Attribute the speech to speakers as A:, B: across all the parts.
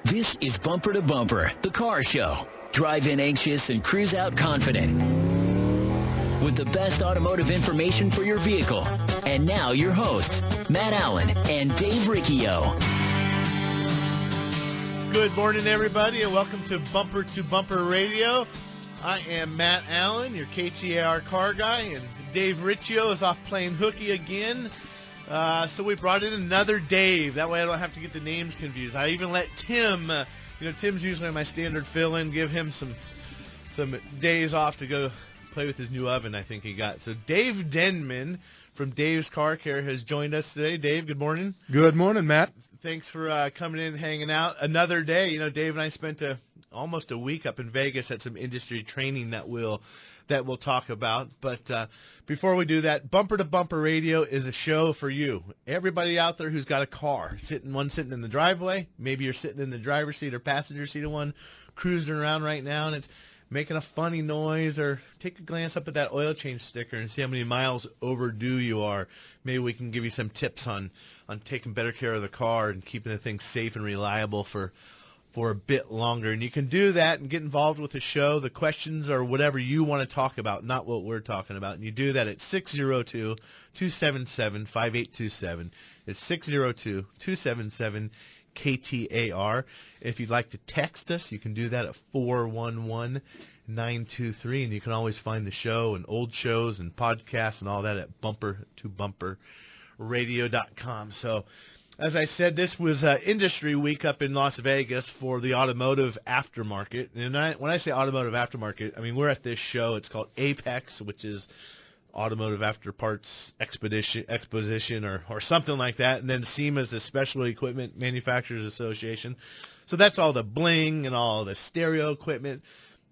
A: This is Bumper to Bumper, the car show. Drive in anxious and cruise out confident. With the best automotive information for your vehicle. And now your hosts, Matt Allen and Dave Riccio.
B: Good morning, everybody, and welcome to Bumper Radio. I am Matt Allen, your KTAR car guy, and Dave Riccio is off playing hooky again. So we brought in another Dave. That way I don't have to get the names confused. I even let Tim, Tim's usually my standard fill-in, give him some days off to go play with his new oven I think he got. So Dave Denmon from Dave's Car Care has joined us today. Dave, good morning.
C: Good morning, Matt.
B: Thanks for coming in and hanging out. Another day. Dave and I spent almost a week up in Vegas at some industry training that we'll talk about. But before we do that, Bumper to Bumper Radio is a show for you. Everybody out there who's got a car, sitting in the driveway. Maybe you're sitting in the driver's seat or passenger seat of one, cruising around right now, and it's making a funny noise, or take a glance up at that oil change sticker and see how many miles overdue you are. Maybe we can give you some tips on taking better care of the car and keeping the thing safe and reliable for a bit longer. And you can do that and get involved with the show. The questions are whatever you want to talk about, not what we're talking about. And you do that at 602-277-5827. It's 602-277-KTAR. If you'd like to text us, you can do that at 411-923. And you can always find the show and old shows and podcasts and all that at bumpertobumperradio.com. So, as I said, this was Industry Week up in Las Vegas for the Automotive Aftermarket. And when I say Automotive Aftermarket, I mean we're at this show. It's called Apex, which is Automotive Afterparts Exposition or something like that. And then SEMA is the Specialty Equipment Manufacturers Association. So that's all the bling and all the stereo equipment.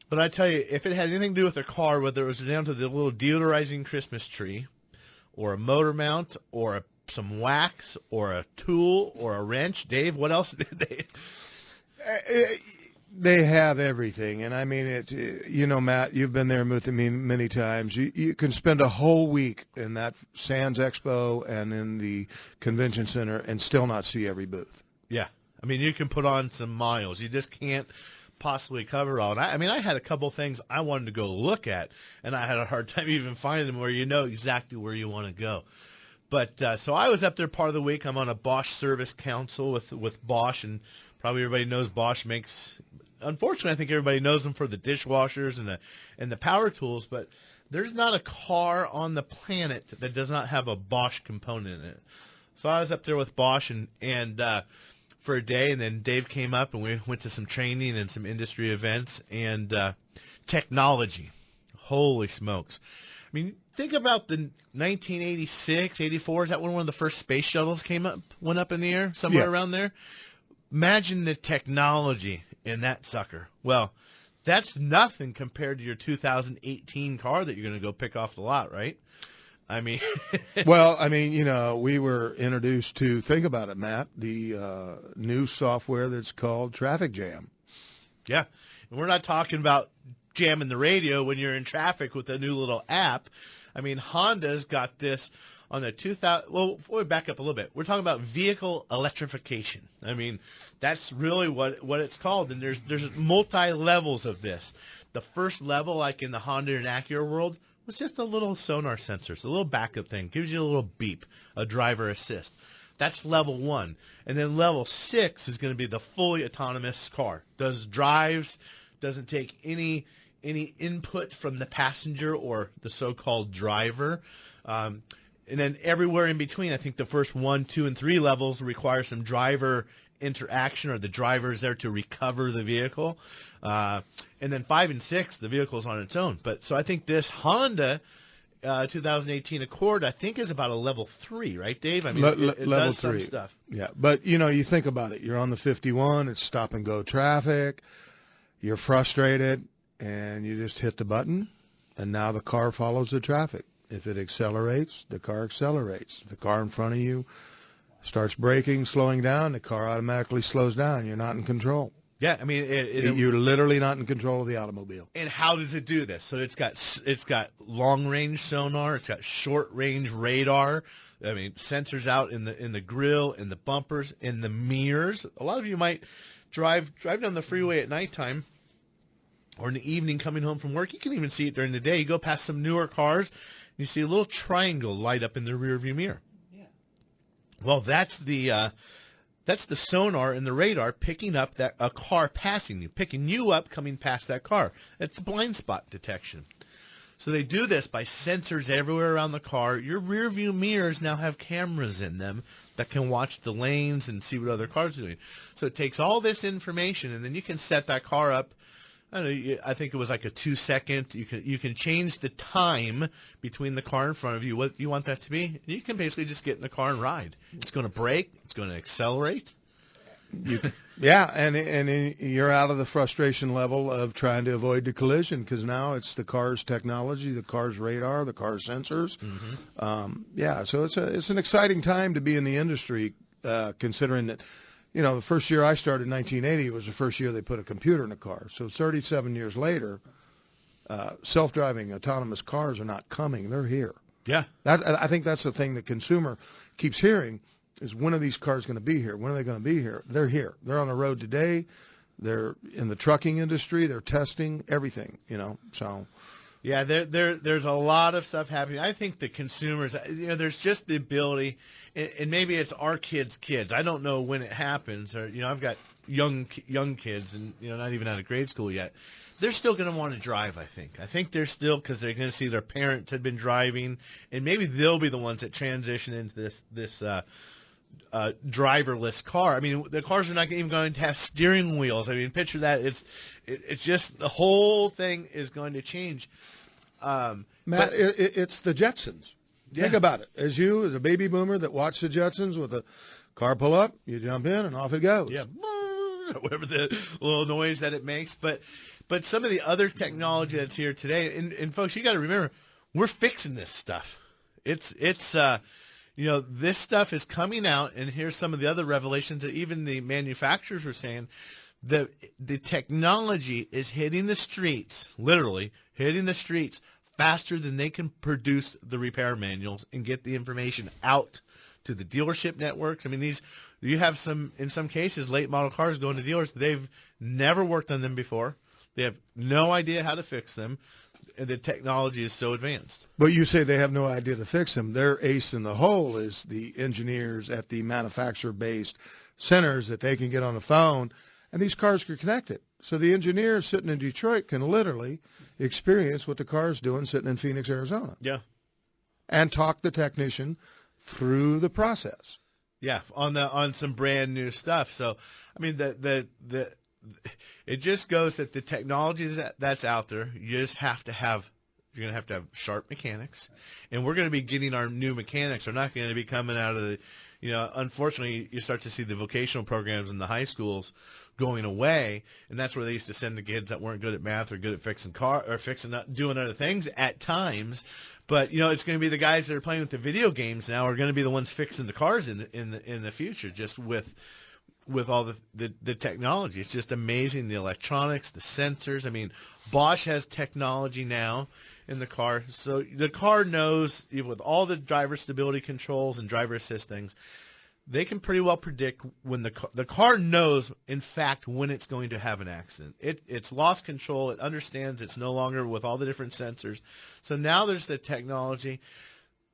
B: But I tell you, if it had anything to do with a car, whether it was down to the little deodorizing Christmas tree or a motor mount or some wax or a tool or a wrench. Dave, what else did they?
C: They have everything, and I mean Matt, you've been there with me many times. You can spend a whole week in that Sands Expo and in the convention center and still not see every booth.
B: Yeah, I mean you can put on some miles. You just can't possibly cover all. And I had a couple things I wanted to go look at, and I had a hard time even finding them where you know exactly where you want to go. But so I was up there part of the week. I'm on a Bosch Service Council with Bosch, and probably everybody knows Bosch makes. Unfortunately, I think everybody knows them for the dishwashers and the power tools. But there's not a car on the planet that does not have a Bosch component in it. So I was up there with Bosch and for a day, and then Dave came up and we went to some training and some industry events and technology. Holy smokes! I mean, think about the 1986, 84. Is that when one of the first space shuttles went up in the air, somewhere around there? Imagine the technology in that sucker. Well, that's nothing compared to your 2018 car that you're going to go pick off the lot, right? I mean,
C: well, I mean, we were introduced to, think about it, Matt, the new software that's called Traffic Jam.
B: Yeah, and we're not talking about jamming the radio when you're in traffic with a new little app. I mean, Honda's got this on the 2000. Well, before we back up a little bit, we're talking about vehicle electrification. I mean, that's really what it's called, and there's multi-levels of this. The first level, like in the Honda and Acura world, was just a little sonar sensor, so a little backup thing, gives you a little beep, a driver assist. That's level 1, and then level 6 is going to be the fully autonomous car. Does drives, doesn't take any input from the passenger or the so-called driver. And then everywhere in between, I think the first 1, 2, and 3 levels require some driver interaction, or the driver is there to recover the vehicle. And then 5 and 6, the vehicle's on its own. But so I think this Honda 2018 Accord, I think, is about a level 3, right, Dave? I mean, it
C: level
B: does
C: 3
B: some stuff.
C: Yeah, but you think about it. You're on the 51. It's stop and go traffic. You're frustrated, and you just hit the button, and now the car follows the traffic. If it accelerates, the car accelerates. If the car in front of you starts braking, slowing down, the car automatically slows down. You're not in control.
B: Yeah, I mean,
C: you're literally not in control of the automobile.
B: And how does it do this? So it's got long range sonar, it's got short range radar. I mean, sensors out in the grill, in the bumpers, in the mirrors. A lot of you might drive down the freeway at nighttime or in the evening coming home from work. You can even see it during the day. You go past some newer cars, and you see a little triangle light up in the rearview mirror.
D: Yeah.
B: Well, that's the sonar and the radar picking up a car passing you, picking you up coming past that car. It's blind spot detection. So they do this by sensors everywhere around the car. Your rear view mirrors now have cameras in them that can watch the lanes and see what other cars are doing. So it takes all this information, and then you can set that car up. I don't know, I think it was like a 2-second. You can change the time between the car in front of you, what you want that to be. You can basically just get in the car and ride. It's going to brake. It's going to accelerate.
C: Yeah, and you're out of the frustration level of trying to avoid the collision, because now it's the car's technology, the car's radar, the car's sensors.
B: Mm-hmm.
C: So it's an exciting time to be in the industry, considering that, the first year I started in 1980 was the first year they put a computer in a car. So 37 years later, self-driving autonomous cars are not coming; they're here.
B: Yeah,
C: I think that's the thing the consumer keeps hearing. Is when are these cars going to be here? When are they going to be here? They're here. They're on the road today. They're in the trucking industry. They're testing everything, So,
B: yeah, there's a lot of stuff happening. I think the consumers, there's just the ability, and maybe it's our kids' kids. I don't know when it happens, or I've got young kids, and not even out of grade school yet. They're still going to want to drive, I think. I think they're still, because they're going to see their parents had been driving, and maybe they'll be the ones that transition into this driverless car. I mean, the cars are not even going to have steering wheels. I mean, picture that. It's just the whole thing is going to change.
C: Matt, it's the Jetsons.
B: Yeah.
C: Think about it. As a baby boomer that watched the Jetsons with a car pull up, you jump in and off it goes.
B: Yeah, whatever the little noise that it makes. But some of the other technology that's here today, and folks, you got to remember, we're fixing this stuff. It's this stuff is coming out, and here's some of the other revelations that even the manufacturers were saying. The technology is hitting the streets, literally hitting the streets, faster than they can produce the repair manuals and get the information out to the dealership networks. I mean, you have in some cases, late model cars going to dealers. They've never worked on them before. They have no idea how to fix them. And the technology is so advanced.
C: But you say they have no idea to fix them. Their ace in the hole is the engineers at the manufacturer-based centers that they can get on the phone, and these cars are connected. So the engineers sitting in Detroit can literally experience what the car's doing sitting in Phoenix, Arizona.
B: Yeah.
C: And talk the technician through the process.
B: Yeah, on some brand new stuff. So, I mean, it just goes that the technology that's out there, you're going to have to have sharp mechanics, and we're going to be getting our new mechanics. They're not going to be coming out of the, unfortunately, you start to see the vocational programs in the high schools going away, and that's where they used to send the kids that weren't good at math or good at fixing doing other things at times. But it's going to be the guys that are playing with the video games now are going to be the ones fixing the cars in the future, just with all the technology. It's just amazing, the electronics, the sensors. I mean, Bosch has technology now in the car. So the car knows, even with all the driver stability controls and driver assist things, they can pretty well predict when the car knows, in fact, when it's going to have an accident. It's lost control. It understands it's no longer with all the different sensors. So now there's the technology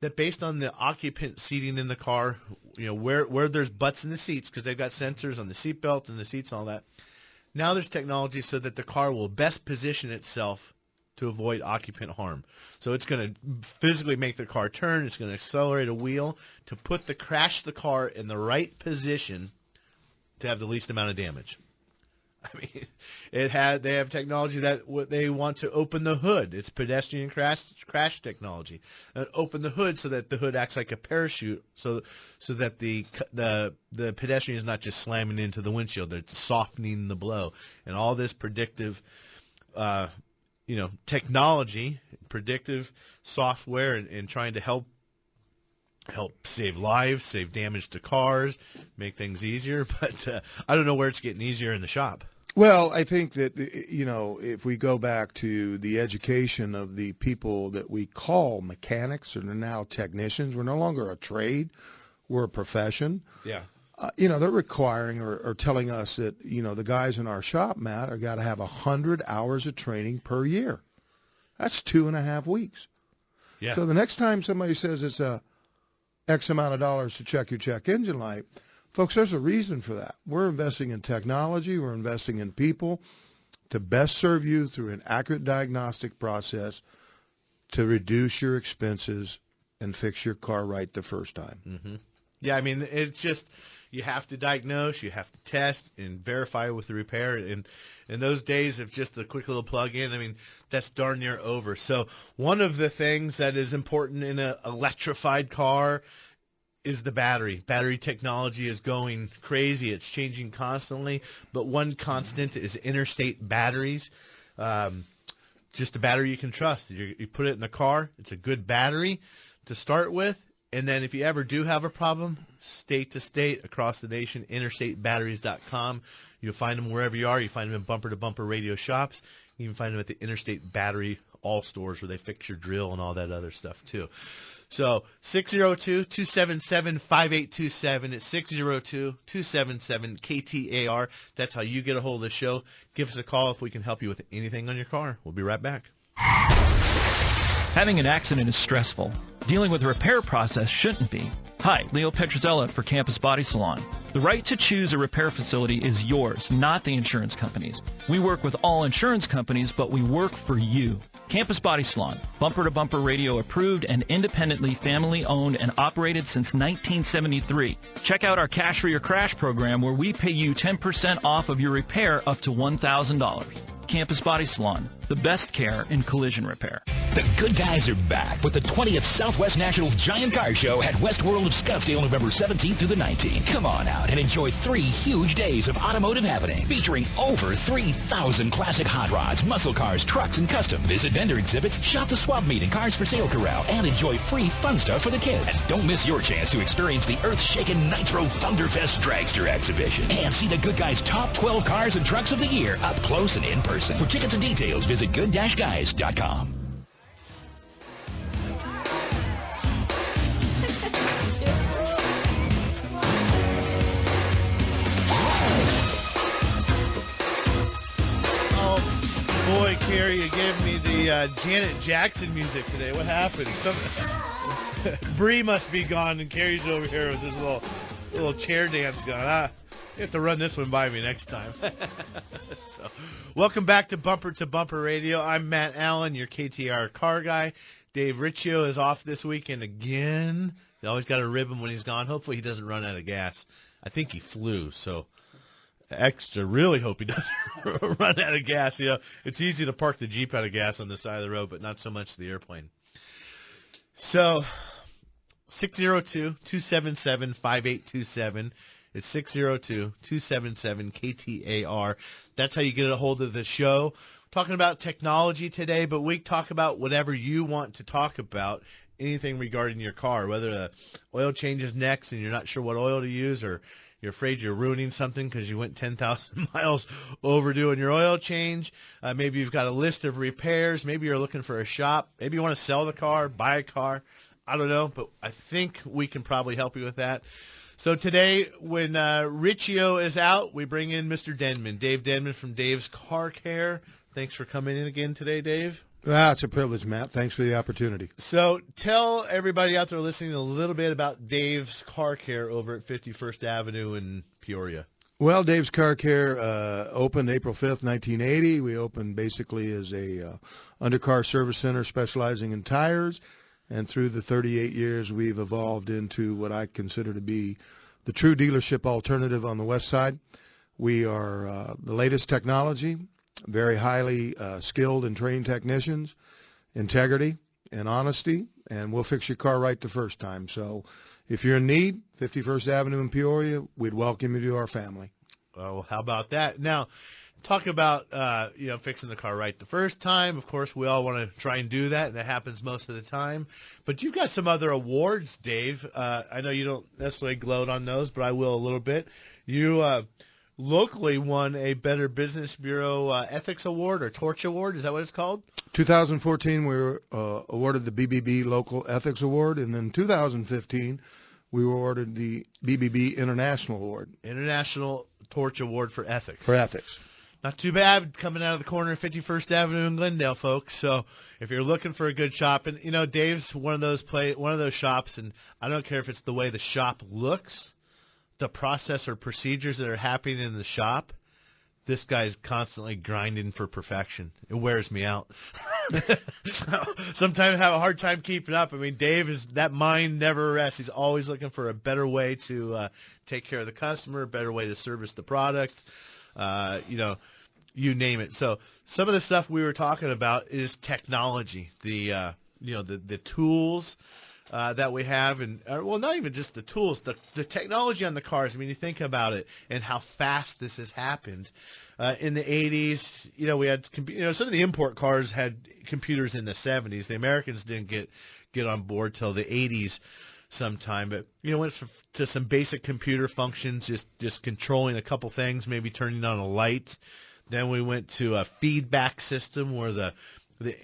B: that, based on the occupant seating in the car, where there's butts in the seats, because they've got sensors on the seat belts and the seats and all that. Now there's technology so that the car will best position itself to avoid occupant harm. So it's going to physically make the car turn. It's going to accelerate a wheel to crash the car in the right position to have the least amount of damage. I mean, they have technology that they want to open the hood. It's pedestrian crash technology. And open the hood so that the hood acts like a parachute, so that the pedestrian is not just slamming into the windshield. It's softening the blow. And all this predictive technology, predictive software, and trying to help save lives, save damage to cars, make things easier. But I don't know where it's getting easier in the shop.
C: Well, I think that, if we go back to the education of the people that we call mechanics, and are now technicians, we're no longer a trade, we're a profession.
B: Yeah.
C: they're requiring or telling us that, the guys in our shop, Matt, are got to have 100 hours of training per year. That's 2.5 weeks.
B: Yeah.
C: So the next time somebody says it's a X amount of dollars to check your check engine light, folks, there's a reason for that. We're investing in technology. We're investing in people to best serve you through an accurate diagnostic process to reduce your expenses and fix your car right the first time.
B: Mm-hmm. Yeah, I mean, it's just you have to diagnose, you have to test and verify with the repair. And in those days of just the quick little plug-in, I mean, that's darn near over. So one of the things that is important in an electrified car is the battery. Battery technology is going crazy. It's changing constantly. But one constant is interstate batteries. Just a battery you can trust. You put it in the car. It's a good battery to start with. And then if you ever do have a problem, state to state, across the nation, interstatebatteries.com. You'll find them wherever you are. You find them in bumper-to-bumper radio shops. You can find them at the Interstate Battery All stores where they fix your drill and all that other stuff too. So 602-277-5827. It's 602-277-KTAR. That's how you get a hold of the show. Give us a call if we can help you with anything on your car. We'll be right back.
D: Having an accident is stressful. Dealing with the repair process shouldn't be. Hi, Leo Petrozzella for Campus Body Salon. The right to choose a repair facility is yours, not the insurance company's. We work with all insurance companies, but we work for you. Campus Body Salon, bumper-to-bumper radio approved and independently family-owned and operated since 1973. Check out our Cash for Your Crash program where we pay you 10% off of your repair up to $1,000. Campus Body Salon, the best care in collision repair.
A: The good guys are back with the 20th Southwest Nationals Giant Car Show at West World of Scottsdale, November 17th through the 19th. Come on out and enjoy 3 huge days of automotive happening, featuring over 3,000 classic hot rods, muscle cars, trucks, and custom. Visit vendor exhibits, shop the swap meet and cars for sale corral, and enjoy free fun stuff for the kids. And don't miss your chance to experience the earth-shaking Nitro Thunderfest Dragster exhibition and see the good guys' top 12 cars and trucks of the year up close and in person. For tickets and details, visit good-guys.com.
B: Boy, Carrie, you gave me the Janet Jackson music today. What happened? Bree must be gone, and Carrie's over here with this little chair dance going. You have to run this one by me next time. So, welcome back to Bumper Radio. I'm Matt Allen, your KTAR car guy. Dave Riccio is off this weekend again. You always got to rib him when he's gone. Hopefully he doesn't run out of gas. I think he flew, so extra really hope he doesn't run out of gas. It's easy to park the Jeep out of gas on the side of the road, but not so much the airplane. So 602-277-5827. It's 602-277-KTAR. That's how you get a hold of the show. We're talking about technology today, but we talk about whatever you want to talk about, anything regarding your car, whether the oil change is next and you're not sure what oil to use, or you're afraid you're ruining something because you went 10,000 miles overdue on your oil change. Maybe you've got a list of repairs. Maybe you're looking for a shop. Maybe you want to sell the car, buy a car. I don't know, but I think we can probably help you with that. So today, when Riccio is out, we bring in Mr. Denmon, Dave Denmon from Dave's Car Care. Thanks for coming in again today, Dave.
C: It's a privilege, Matt. Thanks for the opportunity.
B: So tell everybody out there listening a little bit about Dave's Car Care over at 51st Avenue in Peoria.
C: Well, Dave's Car Care opened April 5th, 1980. We opened basically as a undercar service center specializing in tires. And through the 38 years, we've evolved into what I consider to be the true dealership alternative on the west side. We are the latest technology, very highly skilled and trained technicians, integrity and honesty, and we'll fix your car right the first time. So if you're in need, 51st Avenue in Peoria, we'd welcome you to our family.
B: Well, how about that? Now, talk about fixing the car right the first time. Of course, we all want to try and do that, and that happens most of the time. But you've got some other awards, Dave. I know you don't necessarily gloat on those, but I will a little bit. You locally won a Better Business Bureau Ethics Award or Torch Award. Is that what it's called?
C: 2014, we were awarded the BBB Local Ethics Award, and then 2015, we were awarded the BBB International Award.
B: International Torch Award for Ethics.
C: For ethics.
B: Not too bad coming out of the corner of 51st Avenue in Glendale, folks. So if you're looking for a good shop, and you know Dave's one of those shops, and I don't care if it's the way the shop looks, the process or procedures that are happening in the shop. This guy's constantly grinding for perfection. It wears me out. Sometimes I have a hard time keeping up. I mean, that mind never rests. He's always looking for a better way to take care of the customer, a better way to service the product. You name it. So some of the stuff we were talking about is technology. The tools that we have, and not even just the tools, the technology on the cars. I mean, you think about it and how fast this has happened. In the 80s, we had some of the import cars had computers in the 70s. The Americans didn't get on board till the 80s sometime, but went to some basic computer functions, just controlling a couple things, maybe turning on a light. Then we went to a feedback system where the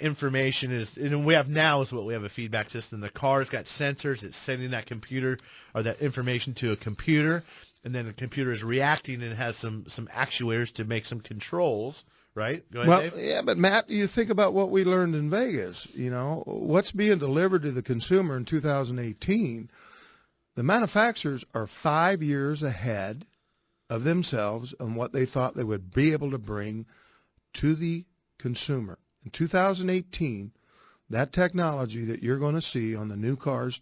B: information is, and we have now is what we have a feedback system. The car's got sensors. It's sending that computer or that information to a computer, and then the computer is reacting and has some actuators to make some controls, right? Go ahead, Dave.
C: Yeah, but Matt, you think about what we learned in Vegas, what's being delivered to the consumer in 2018, the manufacturers are 5 years ahead of themselves on what they thought they would be able to bring to the consumer. In 2018, that technology that you're going to see on the new cars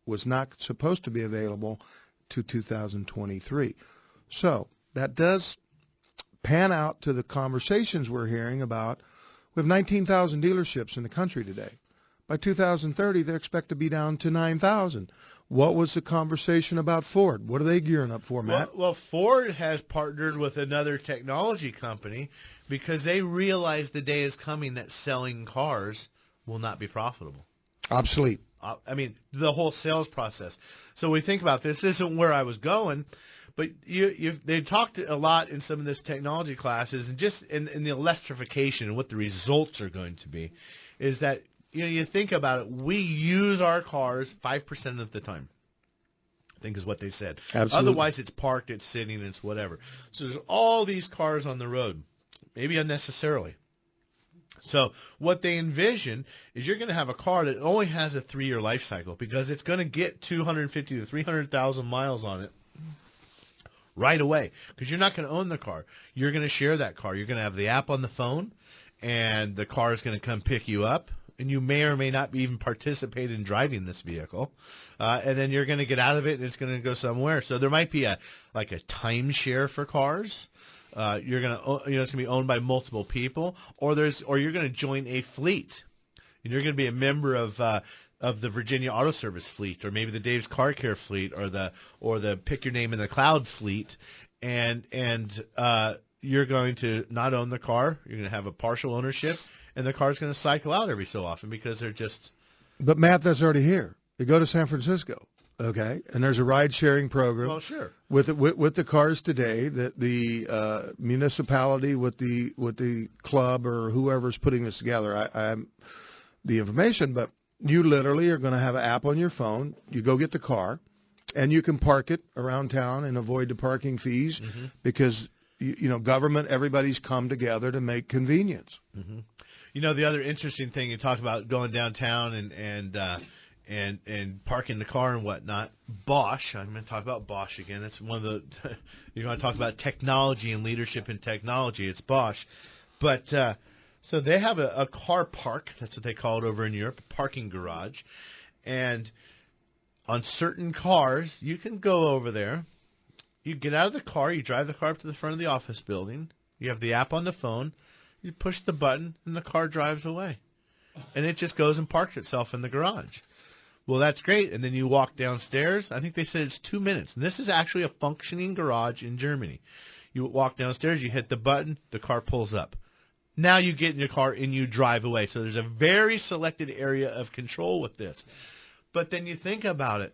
C: was not supposed to be available to 2023. So that does pan out to the conversations we're hearing about. We have 19,000 dealerships in the country today. By 2030, they expect to be down to 9,000. What was the conversation about Ford? What are they gearing up for, Matt?
B: Well, Ford has partnered with another technology company because they realize the day is coming that selling cars will not be profitable.
C: Obsolete.
B: I mean, the whole sales process. So we think about this. This isn't where I was going, but they talked a lot in some of this technology classes, and just in the electrification and what the results are going to be, is that you think about it. We use our cars 5% of the time, I think is what they said.
C: Absolutely.
B: Otherwise, it's parked, it's sitting, it's whatever. So there's all these cars on the road, maybe unnecessarily. So what they envision is you're going to have a car that only has a 3-year life cycle because it's going to get 250 to 300,000 miles on it right away because you're not going to own the car. You're going to share that car. You're going to have the app on the phone, and the car is going to come pick you up, and you may or may not even participate in driving this vehicle. And then you're going to get out of it, and it's going to go somewhere. So there might be a timeshare for cars. You're going to, it's going to be owned by multiple people, or you're going to join a fleet, and you're going to be a member of the Virginia Auto Service fleet, or maybe the Dave's Car Care fleet, or the Pick Your Name in the Cloud fleet, and you're going to not own the car. You're going to have a partial ownership, and the car's going to cycle out every so often because they're just.
C: But Matt, that's already here. You go to San Francisco. Okay, and there's a ride-sharing program.
B: Well, sure.
C: With the cars today, that the municipality with the club or whoever's putting this together, I have the information, but you literally are going to have an app on your phone. You go get the car, and you can park it around town and avoid the parking fees because government, everybody's come together to make convenience.
B: Mm-hmm. The other interesting thing you talk about going downtown and parking the car and whatnot. Bosch, I'm going to talk about Bosch again. That's one of the you're going to talk about technology and leadership in technology. It's Bosch. But so they have a car park. That's what they call it over in Europe, a parking garage. And on certain cars, you can go over there. You get out of the car. You drive the car up to the front of the office building. You have the app on the phone. You push the button, and the car drives away. And it just goes and parks itself in the garage. Well, that's great. And then you walk downstairs. I think they said it's 2 minutes. And this is actually a functioning garage in Germany. You walk downstairs, you hit the button, the car pulls up. Now you get in your car and you drive away. So there's a very selected area of control with this. But then you think about it.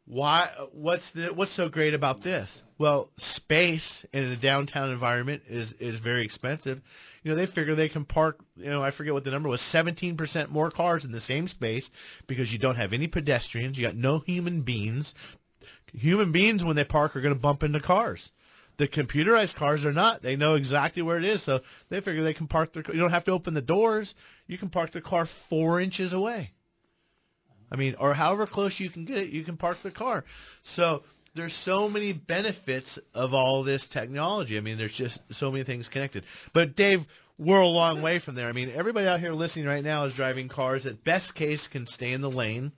B: What's so great about this? Well, space in a downtown environment is very expensive. They figure they can park, I forget what the number was, 17% more cars in the same space because you don't have any pedestrians, you got no human beings, Human beings, when they park, are going to bump into cars. The computerized cars are not. They know exactly where it is, so they figure they can park their car. You don't have to open the doors. You can park the car 4 inches away. I mean, or however close you can get it, you can park the car. So there's so many benefits of all this technology. I mean, there's just so many things connected. But, Dave, we're a long way from there. I mean, everybody out here listening right now is driving cars that best case can stay in the lane.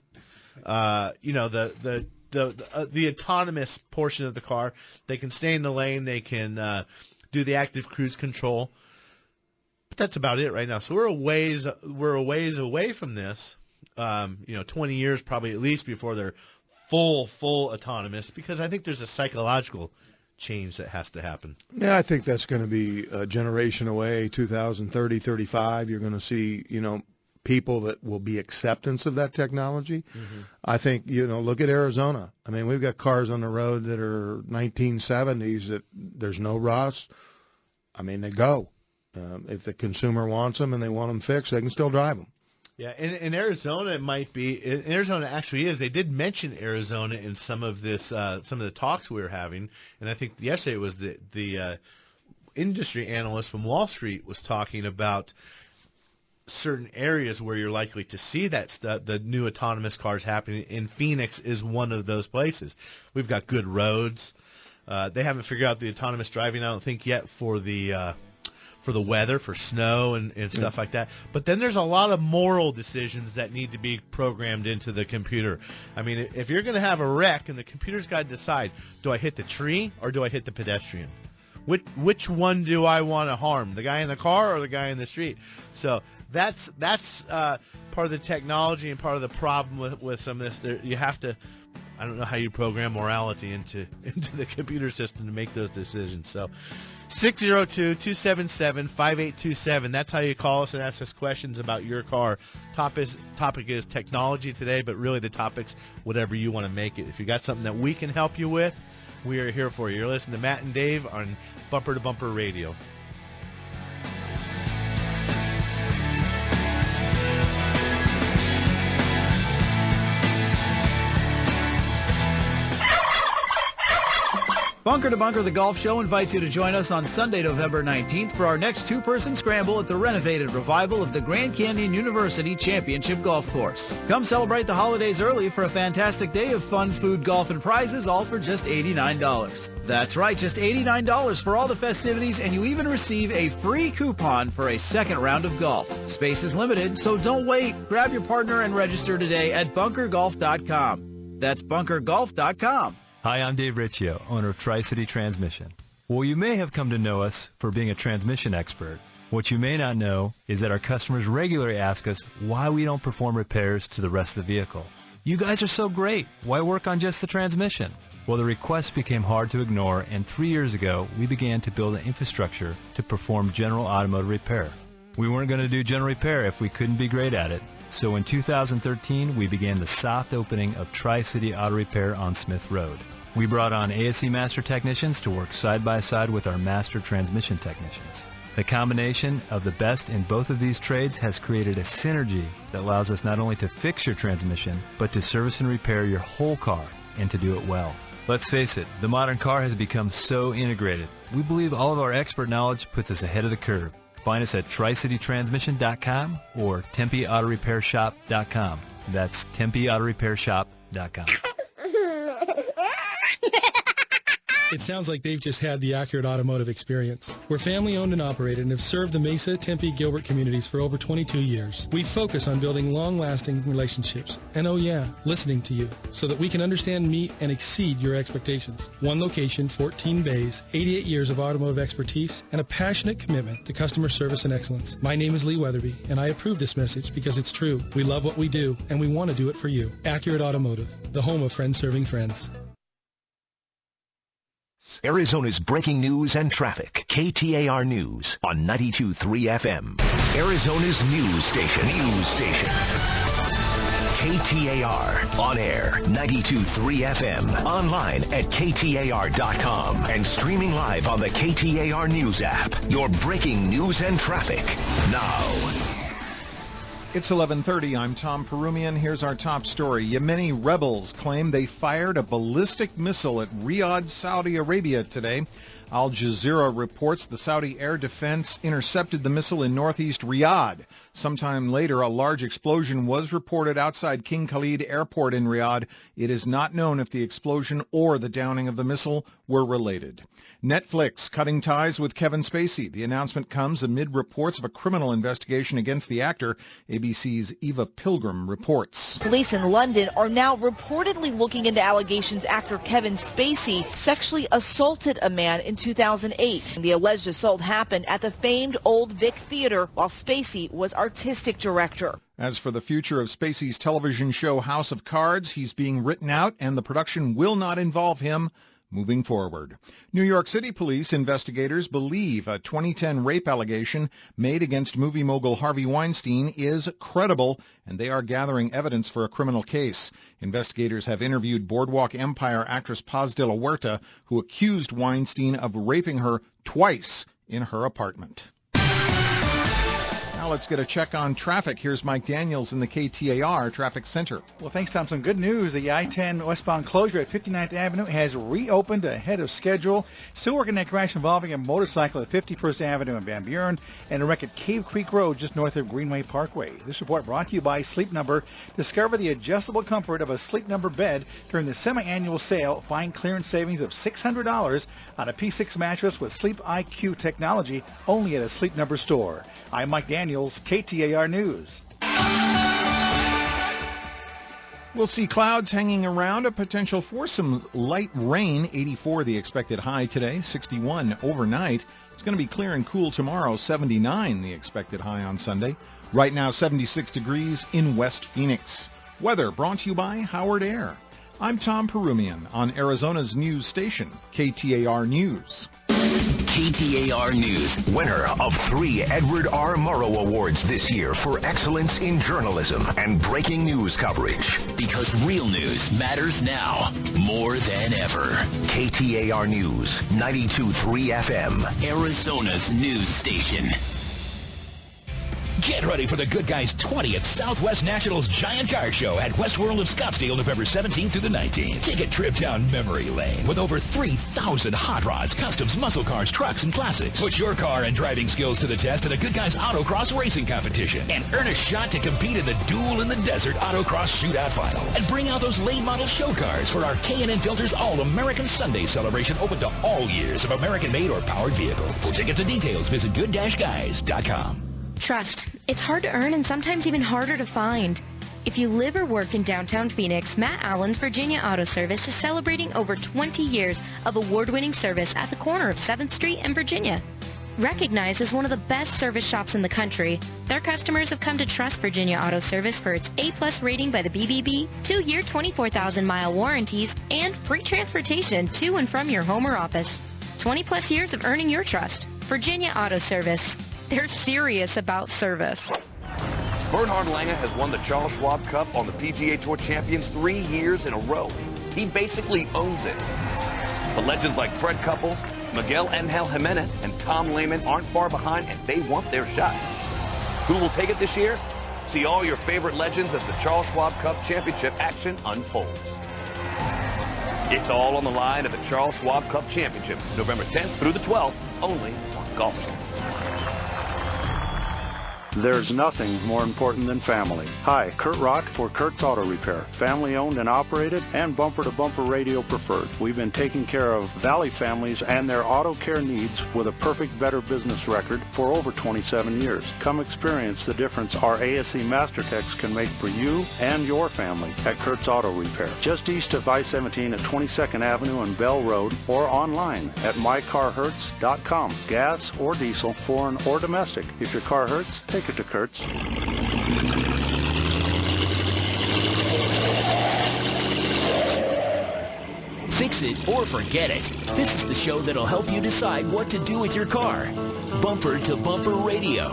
B: You know, the autonomous portion of the car, they can stay in the lane. They can do the active cruise control. But that's about it right now. So we're a ways away from this. 20 years probably at least before they're full autonomous, because I think there's a psychological change that has to happen.
C: Yeah, I think that's going to be a generation away, 2030, 35. You're going to see, people that will be acceptance of that technology. Mm-hmm. I think, look at Arizona. I mean, we've got cars on the road that are 1970s that there's no rust. I mean, they go. If the consumer wants them and they want them fixed, they can still drive them.
B: Yeah, in Arizona it might be. In Arizona actually is. They did mention Arizona in some of the talks we were having, and I think yesterday it was the industry analyst from Wall Street was talking about certain areas where you're likely to see that stuff, the new autonomous cars happening. In Phoenix is one of those places. We've got good roads. They haven't figured out the autonomous driving, I don't think, yet for the weather, for snow and stuff like that. But then there's a lot of moral decisions that need to be programmed into the computer. I mean, if you're going to have a wreck and the computer's got to decide, do I hit the tree or do I hit the pedestrian? Which one do I want to harm, the guy in the car or the guy in the street? So that's part of the technology and part of the problem with some of this. You have to, I don't know how you program morality into the computer system to make those decisions. So 602-277-5827. That's how you call us and ask us questions about your car. Topic is technology today, but really the topic's whatever you want to make it. If you got something that we can help you with, we are here for you. You're listening to Matt and Dave on Bumper to Bumper Radio.
E: Bunker to Bunker, the Golf Show, invites you to join us on Sunday, November 19th for our next two-person scramble at the renovated revival of the Grand Canyon University Championship Golf Course. Come celebrate the holidays early for a fantastic day of fun, food, golf, and prizes, all for just $89. That's right, just $89 for all the festivities, and you even receive a free coupon for a second round of golf. Space is limited, so don't wait. Grab your partner and register today at bunkergolf.com. That's bunkergolf.com.
F: Hi, I'm Dave Riccio, owner of Tri-City Transmission. Well, you may have come to know us for being a transmission expert. What you may not know is that our customers regularly ask us why we don't perform repairs to the rest of the vehicle. You guys are so great. Why work on just the transmission? Well, the request became hard to ignore, and 3 years ago, we began to build an infrastructure to perform general automotive repair. We weren't going to do general repair if we couldn't be great at it. So in 2013, we began the soft opening of Tri-City Auto Repair on Smith Road. We brought on ASE Master Technicians to work side by side with our Master Transmission Technicians. The combination of the best in both of these trades has created a synergy that allows us not only to fix your transmission, but to service and repair your whole car, and to do it well. Let's face it, the modern car has become so integrated. We believe all of our expert knowledge puts us ahead of the curve. Find us at tricitytransmission.com or tempeautorepairshop.com. That's tempeautorepairshop.com.
G: It sounds like they've just had the accurate automotive experience. We're family owned and operated and have served the Mesa, Tempe, Gilbert communities for over 22 years. We focus on building long-lasting relationships and, oh yeah, listening to you so that we can understand, meet, and exceed your expectations. One location, 14 bays, 88 years of automotive expertise, and a passionate commitment to customer service and excellence. My name is Lee Weatherby, and I approve this message because it's true. We love what we do, and we want to do it for you. Accurate Automotive, the home of friends serving friends.
H: Arizona's breaking news and traffic. KTAR News on 92.3 FM. Arizona's news station. KTAR. On air, 92.3 FM. Online at KTAR.com. And streaming live on the KTAR News app. Your breaking news and traffic now.
I: It's 11:30. I'm Tom Perumian. Here's our top story. Yemeni rebels claim they fired a ballistic missile at Riyadh, Saudi Arabia today. Al Jazeera reports the Saudi air defense intercepted the missile in northeast Riyadh. Sometime later, a large explosion was reported outside King Khalid Airport in Riyadh. It is not known if the explosion or the downing of the missile were related. Netflix cutting ties with Kevin Spacey. The announcement comes amid reports of a criminal investigation against the actor. ABC's Eva Pilgrim reports.
J: Police in London are now reportedly looking into allegations actor Kevin Spacey sexually assaulted a man in 2008. The alleged assault happened at the famed Old Vic Theater while Spacey was artistic director.
I: As for the future of Spacey's television show House of Cards, he's being written out and the production will not involve him moving forward. New York City police investigators believe a 2010 rape allegation made against movie mogul Harvey Weinstein is credible, and they are gathering evidence for a criminal case. Investigators have interviewed Boardwalk Empire actress Paz de la Huerta, who accused Weinstein of raping her twice in her apartment. Now let's get a check on traffic. Here's Mike Daniels in the KTAR Traffic Center.
K: Well, thanks, Tom. Some good news. The I-10 westbound closure at 59th Avenue has reopened ahead of schedule. Still working that crash involving a motorcycle at 51st Avenue in Van Buren and a wreck at Cave Creek Road just north of Greenway Parkway. This report brought to you by Sleep Number. Discover the adjustable comfort of a Sleep Number bed during the semi-annual sale. Find clearance savings of $600 on a P6 mattress with Sleep IQ technology only at a Sleep Number store. I'm Mike Daniels, KTAR News.
I: We'll see clouds hanging around, a potential for some light rain. 84 the expected high today, 61 overnight. It's going to be clear and cool tomorrow, 79 the expected high on Sunday. Right now, 76 degrees in West Phoenix. Weather brought to you by Howard Air. I'm Tom Perumian on Arizona's news station, KTAR News.
H: KTAR News, winner of 3 Edward R. Murrow Awards this year for excellence in journalism and breaking news coverage.
A: Because real news matters now more than ever.
H: KTAR News, 92.3 FM,
A: Arizona's news station. Get ready for the Good Guys 20th Southwest Nationals Giant Car Show at West World of Scottsdale, November 17th through the 19th. Take a trip down memory lane with over 3,000 hot rods, customs, muscle cars, trucks, and classics. Put your car and driving skills to the test at the Good Guys Autocross Racing Competition and earn a shot to compete in the Duel in the Desert Autocross Shootout Final. And bring out those late model show cars for our K&N Filters All-American Sunday celebration, open to all years of American-made or powered vehicles. For tickets and details, visit good-guys.com.
L: Trust. It's hard to earn and sometimes even harder to find. If you live or work in downtown Phoenix, Matt Allen's Virginia Auto Service is celebrating over 20 years of award-winning service at the corner of 7th Street and Virginia. Recognized as one of the best service shops in the country, their customers have come to trust Virginia Auto Service for its A+ rating by the BBB, 2-year 24,000-mile warranties, and free transportation to and from your home or office. 20+ years of earning your trust. Virginia Auto Service. They're serious about service.
M: Bernhard Langer has won the Charles Schwab Cup on the PGA Tour Champions 3 years in a row. He basically owns it. The legends like Fred Couples, Miguel Angel Jimenez, and Tom Lehman aren't far behind, and they want their shot. Who will take it this year? See all your favorite legends as the Charles Schwab Cup Championship action unfolds. It's all on the line at the Charles Schwab Cup Championship, November 10th through the 12th, only on Golf Channel.
N: There's nothing more important than family. Hi, Kurt Rock for Kurt's Auto Repair. Family owned and operated and bumper-to-bumper radio preferred. We've been taking care of Valley families and their auto care needs with a perfect Better Business record for over 27 years. Come experience the difference our ASE Master Techs can make for you and your family at Kurt's Auto Repair. Just east of I-17 at 22nd Avenue and Bell Road, or online at mycarhurts.com. Gas or diesel, foreign or domestic. If your car hurts, take it to Kurtz.
A: Fix it or forget it. This is the show that'll help you decide what to do with your car. Bumper to Bumper Radio.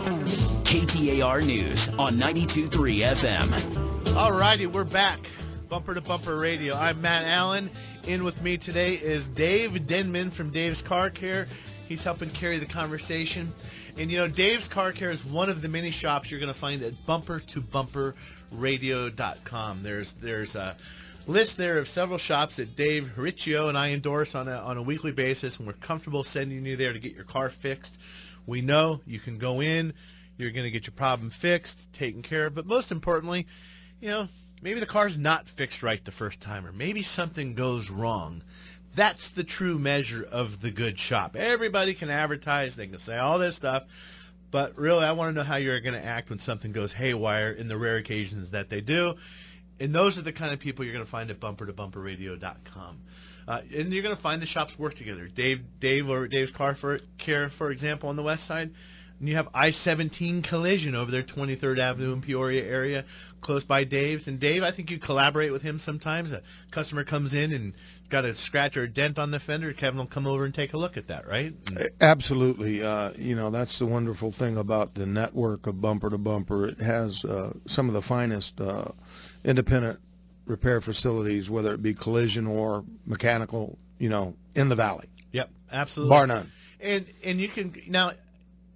A: KTAR News on 92.3 FM.
B: All righty, we're back. Bumper to Bumper Radio. I'm Matt Allen. In with me today is Dave Denmon from Dave's Car Care. He's helping carry the conversation. And, you know, Dave's Car Care is one of the many shops you're going to find at bumpertobumperradio.com. There's a list there of several shops that Dave Riccio and I endorse on a weekly basis, and we're comfortable sending you there to get your car fixed. We know you can go in, you're going to get your problem fixed, taken care of, but most importantly, you know, maybe the car's not fixed right the first time, or maybe something goes wrong. That's the true measure of the good shop. Everybody can advertise, they can say all this stuff, but really I want to know how you're going to act when something goes haywire in the rare occasions that they do. And those are the kind of people you're going to find at bumpertobumperradio.com. And you're going to find the shops work together. Dave's Car Care, for example, on the west side. And you have I-17 Collision over there, 23rd Avenue in Peoria area, close by Dave's. And Dave, I think you collaborate with him sometimes. A customer comes in and got a scratch or a dent on the fender. Kevin will come over and take a look at that, right?
C: Absolutely. You know, that's the wonderful thing about the network of Bumper to Bumper. It has some of the finest independent repair facilities, whether it be collision or mechanical, you know, in the valley.
B: Yep, absolutely.
C: Bar none.
B: And you can now.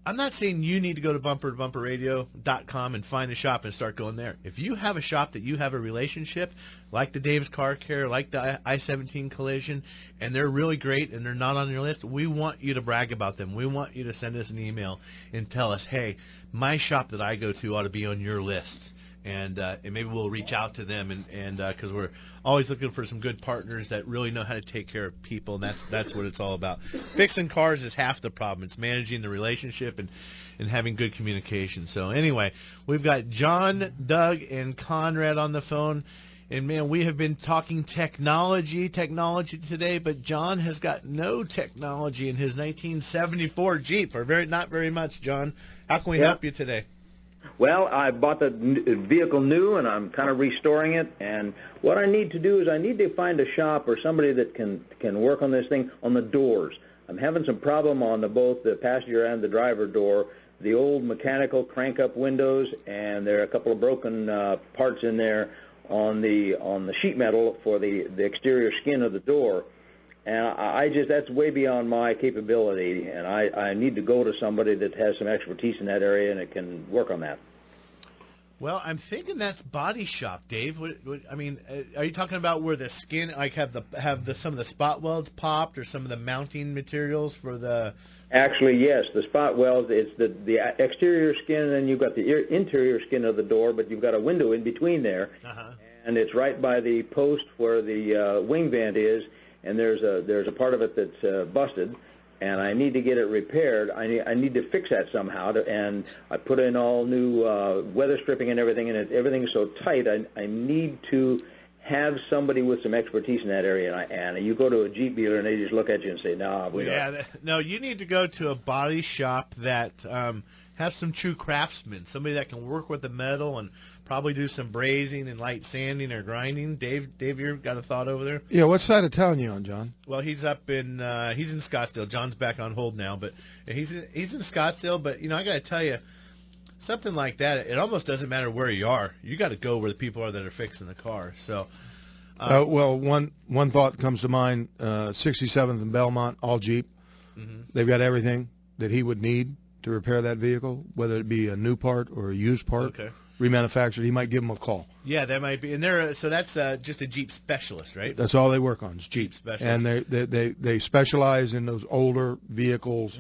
B: I'm not saying you need to go to bumpertobumperradio.com and find a shop and start going there. If you have a shop that you have a relationship, like the Dave's Car Care, like the I-17 Collision, and they're really great and they're not on your list, we want you to brag about them. We want you to send us an email and tell us, hey, my shop that I go to ought to be on your list. And maybe we'll reach out to them, and because we're always looking for some good partners that really know how to take care of people, and that's what it's all about. Fixing cars is half the problem. It's managing the relationship and having good communication. So anyway, we've got John, Doug, and Conrad on the phone. And, man, we have been talking technology today, but John has got no technology in his 1974 Jeep, or not very much, John. How can we help you today?
O: Well, I bought the vehicle new, and I'm kind of restoring it. And what I need to do is I need to find a shop or somebody that can work on this thing on the doors. I'm having some problem on both the passenger and the driver door. The old mechanical crank-up windows, and there are a couple of broken parts in there on the sheet metal for the exterior skin of the door. And that's way beyond my capability, and I need to go to somebody that has some expertise in that area and it can work on that.
B: Well, I'm thinking that's body shop, Dave. I mean, are you talking about where the skin, like have some of the spot welds popped, or some of the mounting materials for the?
O: Actually, yes, the spot welds. It's the exterior skin, and then you've got the interior skin of the door, but you've got a window in between there, and it's right by the post where the wing vent is. And there's a part of it that's busted, and I need to get it repaired. I need to fix that somehow, and I put in all new weather stripping and everything, and everything's so tight. I need to have somebody with some expertise in that area. And you go to a Jeep dealer, and they just look at you and say, "No, we don't."
B: No, you need to go to a body shop that has some true craftsmen, somebody that can work with the metal and probably do some brazing and light sanding or grinding. Dave, you've got a thought over there?
C: Yeah, what side of town you on, John?
B: Well, he's in Scottsdale. John's back on hold now, but he's in Scottsdale. But, you know, I got to tell you, something like that, it almost doesn't matter where you are. You got to go where the people are that are fixing the car. So,
C: well, one thought comes to mind: 67th and Belmont, all Jeep. Mm-hmm. They've got everything that he would need to repair that vehicle, whether it be a new part or a used part.
B: Okay.
C: Remanufactured. He might give them a call.
B: Yeah, that might be. And so that's just a Jeep specialist, right?
C: That's all they work on is Jeep
B: specialist.
C: And they specialize in those older vehicles,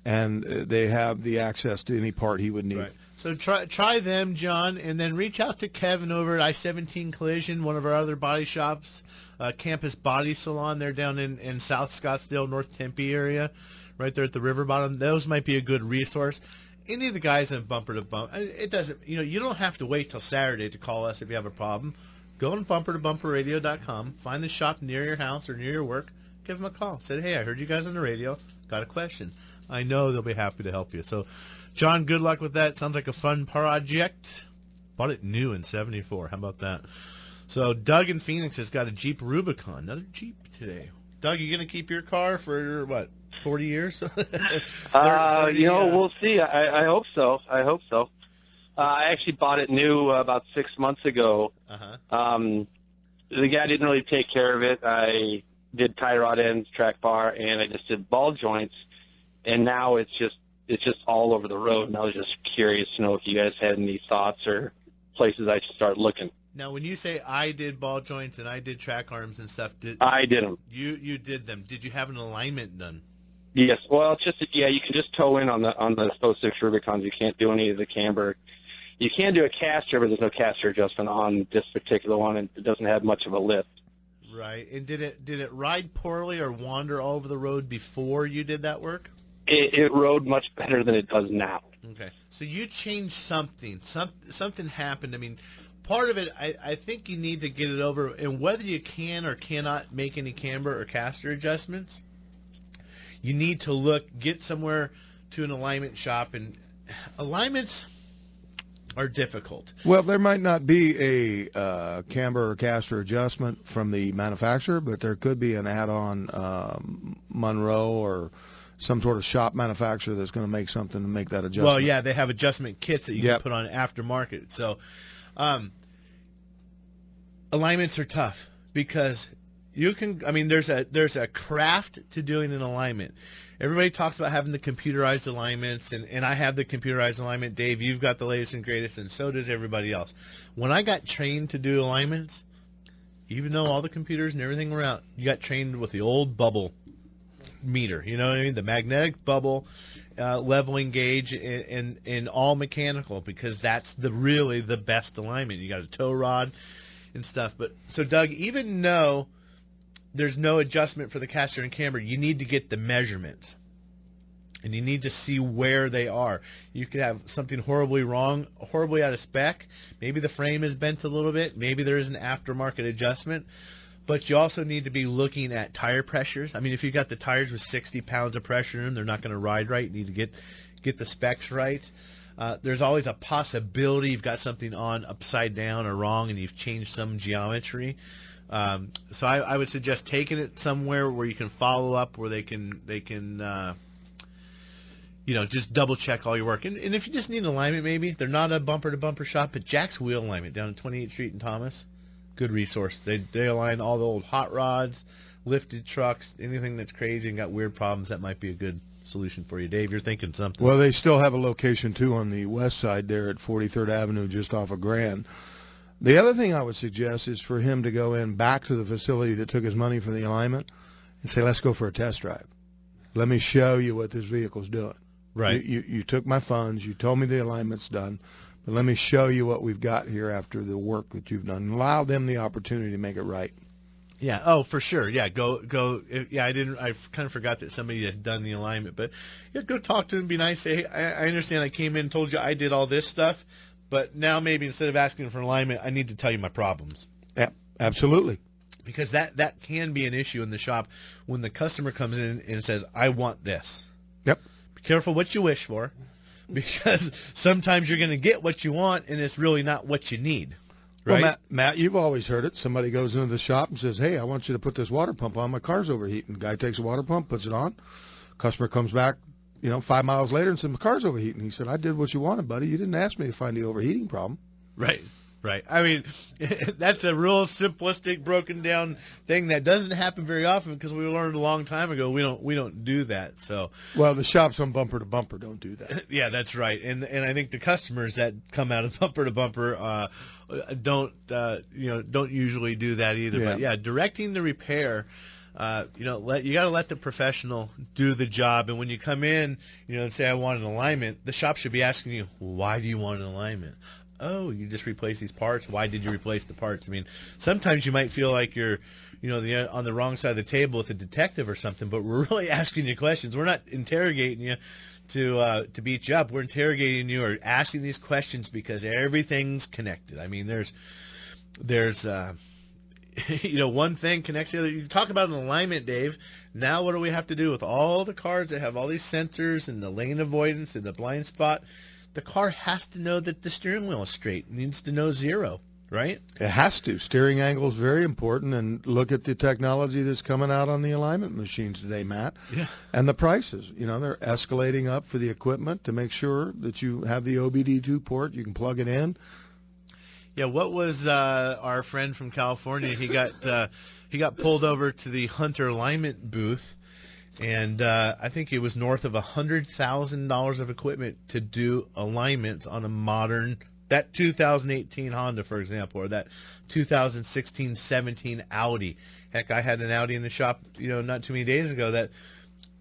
C: and they have the access to any part he would need.
B: Right. So try them, John, and then reach out to Kevin over at I-17 Collision, one of our other body shops, Campus Body Salon. They're down in South Scottsdale, North Tempe area, right there at the river bottom. Those might be a good resource. Any of the guys in Bumper to Bumper, it doesn't, you don't have to wait till Saturday to call us if you have a problem. Go on bumpertobumperradio.com, find the shop near your house or near your work, give them a call. Say, hey, I heard you guys on the radio, got a question. I know they'll be happy to help you. So, John, good luck with that. Sounds like a fun project. Bought it new in 74. How about that? So, Doug in Phoenix has got a Jeep Rubicon. Another Jeep today. Doug, you going to keep your car for, what, 40 years?
P: 30, we'll see. I hope so. I actually bought it new about 6 months ago. The guy didn't really take care of it. I did tie rod ends, track bar, and I just did ball joints. and now it's just all over the road. And I was just curious to know if you guys had any thoughts or places I should start looking.
B: Now, when you say I did ball joints and I did track arms and stuff,
P: I did them.
B: You did them. Did you have an alignment done?
P: Yes. Well, it's just you can just toe in on those 6 Rubicons. You can't do any of the camber. You can do a caster, but there's no caster adjustment on this particular one, and it doesn't have much of a lift.
B: Right. And did it ride poorly or wander all over the road before you did that work?
P: It rode much better than it does now.
B: Okay. So you changed something. Something happened. I mean, part of it, I think you need to get it over, and whether you can or cannot make any camber or caster adjustments, you need to get somewhere to an alignment shop, and alignments are difficult.
C: Well, there might not be a camber or caster adjustment from the manufacturer, but there could be an add-on Monroe or some sort of shop manufacturer that's going to make something to make that adjustment.
B: Well, yeah, they have adjustment kits that you can put on Aftermarket. So alignments are tough because there's a craft to doing an alignment. Everybody talks about having the computerized alignments, and I have the computerized alignment. Dave, you've got the latest and greatest, and so does everybody else. When I got trained to do alignments, even though all the computers and everything were out, you got trained with the old bubble meter. You know what I mean? The magnetic bubble leveling gauge, and all mechanical, because that's really the best alignment. You got a tow rod and stuff. But so, Doug, even though there's no adjustment for the caster and camber, you need to get the measurements, and you need to see where they are. You could have something horribly wrong, horribly out of spec. Maybe the frame is bent a little bit. Maybe there is an aftermarket adjustment. But you also need to be looking at tire pressures. I mean, if you've got the tires with 60 pounds of pressure in them, they're not going to ride right. You need to get the specs right. There's always a possibility you've got something on upside down or wrong, and you've changed some geometry. So I would suggest taking it somewhere where you can follow up, where they can just double check all your work. And if you just need an alignment, maybe they're not a bumper to bumper shop, but Jack's Wheel Alignment down at 28th Street in Thomas, good resource. They align all the old hot rods, lifted trucks, anything that's crazy and got weird problems. That might be a good solution for you, Dave. You're thinking something.
C: Well, they still have a location too on the west side there at 43rd Avenue, just off of Grand. The other thing I would suggest is for him to go in back to the facility that took his money for the alignment and say, let's go for a test drive. Let me show you what this vehicle's doing.
B: Right.
C: You took my funds. You told me the alignment's done. But let me show you what we've got here after the work that you've done. Allow them the opportunity to make it right.
B: Yeah. Oh, for sure. Yeah. Go. Yeah. I kind of forgot that somebody had done the alignment, but go talk to him. Be nice. Say, hey, I understand. I came in and told you I did all this stuff, but now maybe instead of asking for an alignment, I need to tell you my problems.
C: Yeah. Absolutely.
B: Because that can be an issue in the shop when the customer comes in and says, I want this.
C: Yep.
B: Be careful what you wish for, because sometimes you're going to get what you want and it's really not what you need. Right?
C: Well, Matt, you've always heard it. Somebody goes into the shop and says, hey, I want you to put this water pump on. My car's overheating. The guy takes a water pump, puts it on. Customer comes back, 5 miles later and says, my car's overheating. He said, I did what you wanted, buddy. You didn't ask me to find the overheating problem.
B: Right. I mean, that's a real simplistic, broken down thing that doesn't happen very often, because we learned a long time ago we don't do that. So,
C: well, the shops on bumper to bumper don't do that.
B: Yeah, that's right. And I think the customers that come out of bumper to bumper don't usually do that either.
C: Yeah.
B: But yeah, directing the repair. You got to let the professional do the job. And when you come in, and say I want an alignment, the shop should be asking you, why do you want an alignment? Oh, you just replace these parts. Why did you replace the parts? I mean, sometimes you might feel like you're, on the wrong side of the table with a detective or something, but we're really asking you questions. We're not interrogating you to beat you up. We're interrogating you or asking these questions because everything's connected. I mean, there's one thing connects the other. You talk about an alignment, Dave. Now what do we have to do with all the cars that have all these sensors and the lane avoidance and the blind spot? The car has to know that the steering wheel is straight. It needs to know zero, right?
C: It has to. Steering angle is very important, and look at the technology that's coming out on the alignment machines today, Matt.
B: Yeah.
C: And the prices. They're escalating up for the equipment to make sure that you have the OBD2 port. You can plug it in.
B: Yeah, what was our friend from California? He got pulled over to the Hunter alignment booth, And I think it was north of $100,000 of equipment to do alignments on a modern, that 2018 Honda, for example, or that 2016-17 Audi. Heck, I had an Audi in the shop, not too many days ago that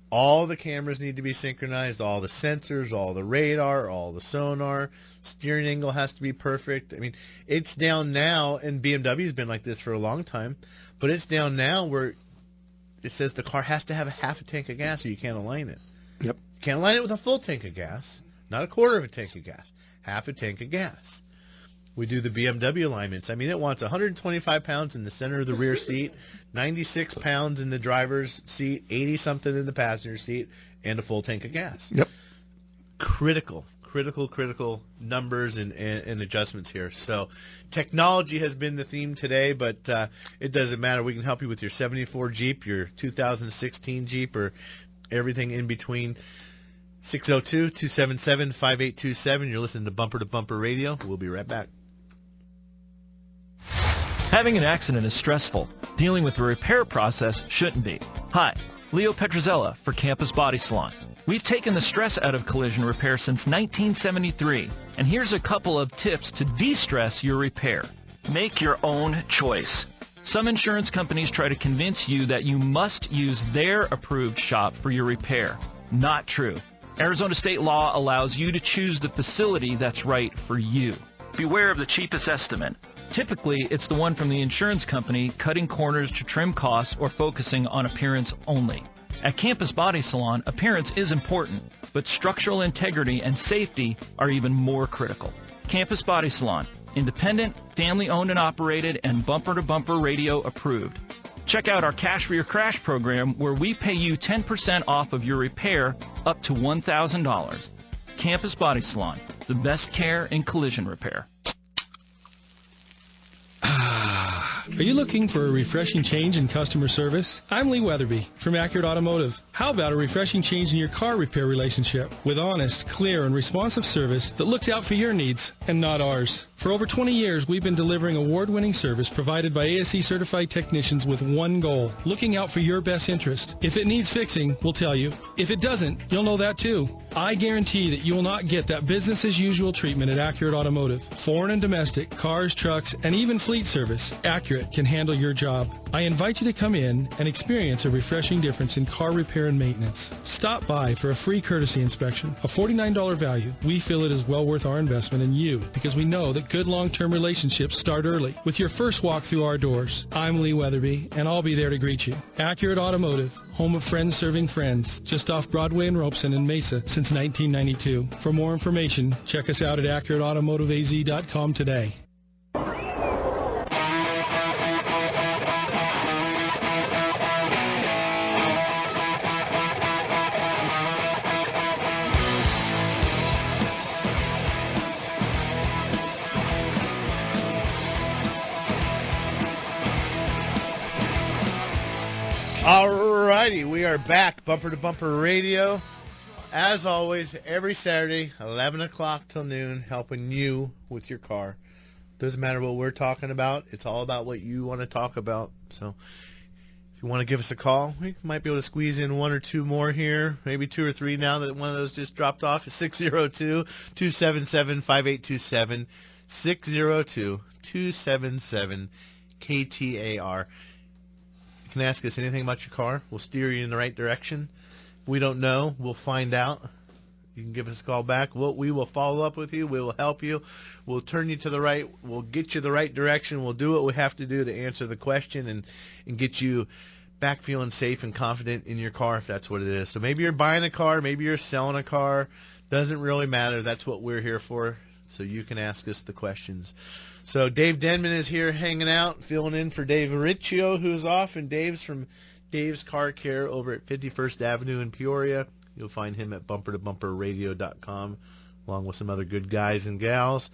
B: all the cameras need to be synchronized, all the sensors, all the radar, all the sonar, steering angle has to be perfect. I mean, it's down now, and BMW's been like this for a long time, but it's down now where it says the car has to have a half a tank of gas or you can't align it.
C: Yep.
B: You can't align it with a full tank of gas, not a quarter of a tank of gas, half a tank of gas. We do the BMW alignments. I mean, it wants 125 pounds in the center of the rear seat, 96 pounds in the driver's seat, 80-something in the passenger seat, and a full tank of gas.
C: Yep.
B: Critical numbers and adjustments here. So technology has been the theme today, but it doesn't matter. We can help you with your 74 Jeep, your 2016 Jeep, or everything in between. 602-277-5827. You're listening to Bumper Radio. We'll be right back.
D: Having an accident is stressful. Dealing with the repair process shouldn't be. Hi, Leo Petrozella for Campus Body Salon. We've taken the stress out of collision repair since 1973, and here's a couple of tips to de-stress your repair. Make your own choice. Some insurance companies try to convince you that you must use their approved shop for your repair. Not true. Arizona state law allows you to choose the facility that's right for you. Beware of the cheapest estimate. Typically, it's the one from the insurance company cutting corners to trim costs or focusing on appearance only. At Campus Body Salon, appearance is important, but structural integrity and safety are even more critical. Campus Body Salon, independent, family-owned and operated, and bumper-to-bumper radio approved. Check out our Cash for Your Crash program where we pay you 10% off of your repair up to $1,000. Campus Body Salon, the best care in collision repair.
G: Are you looking for a refreshing change in customer service? I'm Lee Weatherby from Accurate Automotive. How about a refreshing change in your car repair relationship with honest, clear, and responsive service that looks out for your needs and not ours? For over 20 years, we've been delivering award-winning service provided by ASE-certified technicians with one goal, looking out for your best interest. If it needs fixing, we'll tell you. If it doesn't, you'll know that too. I guarantee that you will not get that business-as-usual treatment at Accurate Automotive. Foreign and domestic, cars, trucks, and even fleet service, Accurate can handle your job. I invite you to come in and experience a refreshing difference in car repair and maintenance. Stop by for a free courtesy inspection, a $49 value. We feel it is well worth our investment in you because we know that good long-term relationships start early with your first walk through our doors. I'm Lee Weatherby, and I'll be there to greet you. Accurate Automotive, home of friends serving friends, just off Broadway and Robeson in Mesa since 1992. For more information, check us out at AccurateAutomotiveAZ.com today.
B: Alrighty, we are back, Bumper to Bumper Radio. As always, every Saturday, 11 o'clock till noon, helping you with your car. Doesn't matter what we're talking about. It's all about what you want to talk about. So if you want to give us a call, we might be able to squeeze in one or two more here, maybe two or three now that one of those just dropped off. 602-277-5827, 602-277-KTAR. You can ask us anything about your car. We'll steer you in the right direction. If we don't know, we'll find out. You can give us a call back. We will follow up with you. We will help you. We'll turn you to the right. We'll get you the right direction. We'll do what we have to do to answer the question and get you back feeling safe and confident in your car if that's what it is. So maybe you're buying a car. Maybe you're selling a car. Doesn't really matter. That's what we're here for. So you can ask us the questions. So Dave Denmon is here hanging out, filling in for Dave Riccio, who's off, and Dave's from Dave's Car Care over at 51st Avenue in Peoria. You'll find him at bumpertobumperradio.com, along with some other good guys and gals.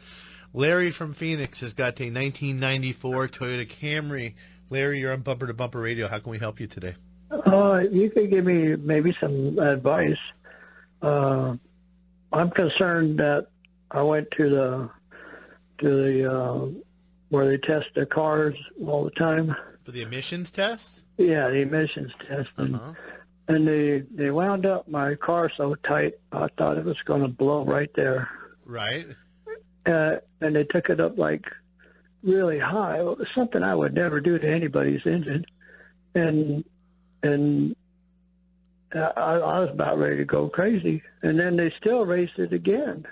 B: Larry from Phoenix has got a 1994 Toyota Camry. Larry, you're on Bumper to Bumper Radio. How can we help you today?
Q: You could give me maybe some advice. I'm concerned that I went to the where they test the cars all the time.
B: For the emissions test?
Q: Yeah, the emissions test. and they wound up my car so tight, I thought it was going to blow right there.
B: Right.
Q: And they took it up like really high. It was something I would never do to anybody's engine. And I was about ready to go crazy. And then they still raised it again.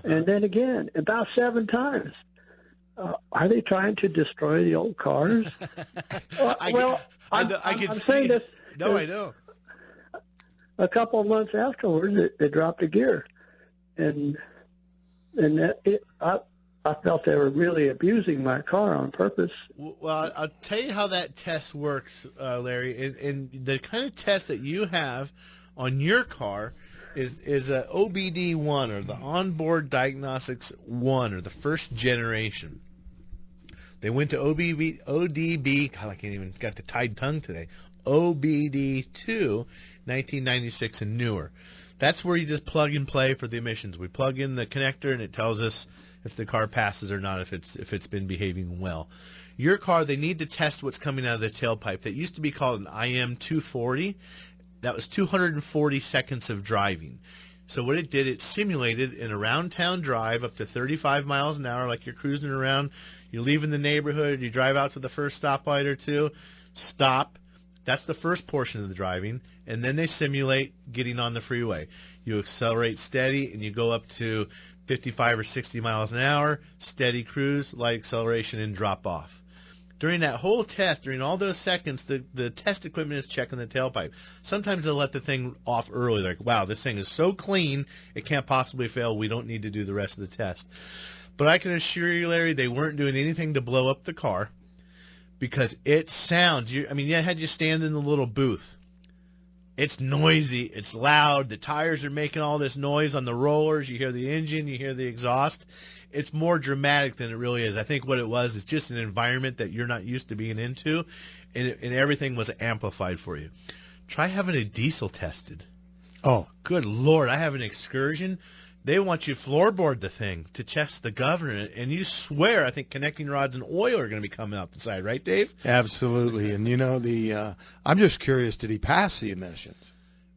Q: And then again, about 7 times. Are they trying to destroy the old cars? I'm saying this.
B: No, I know.
Q: A couple of months afterwards, they dropped a gear. And I felt they were really abusing my car on purpose.
B: Well, I'll tell you how that test works, Larry. And the kind of test that you have on your car is a OBD1, or the Onboard Diagnostics 1, or the first generation. They went to ODB, God, I can't even got the tied tongue today, OBD2, 1996 and newer. That's where you just plug and play for the emissions. We plug in the connector and it tells us if the car passes or not, if it's been behaving well. Your car, they need to test what's coming out of the tailpipe. That used to be called an IM240. That was 240 seconds of driving. So what it did, it simulated an around-town drive up to 35 miles an hour, like you're cruising around. You're leaving the neighborhood. You drive out to the first stoplight or two. Stop. That's the first portion of the driving. And then they simulate getting on the freeway. You accelerate steady, and you go up to 55 or 60 miles an hour, steady cruise, light acceleration, and drop off. During that whole test, during all those seconds, the test equipment is checking the tailpipe. Sometimes they'll let the thing off early. They're like, wow, this thing is so clean, it can't possibly fail. We don't need to do the rest of the test. But I can assure you, Larry, they weren't doing anything to blow up the car, because it sounds, I had you stand in the little booth. It's noisy. It's loud. The tires are making all this noise on the rollers. You hear the engine. You hear the exhaust. It's more dramatic than it really is. I think what it was is just an environment that you're not used to being into, and everything was amplified for you. Try having a diesel tested. Oh, good Lord. I have an excursion. They want you to floorboard the thing to test the governor, and you swear, I think, connecting rods and oil are going to be coming out the side, right, Dave?
C: Absolutely. And, I'm just curious, did he pass the emissions?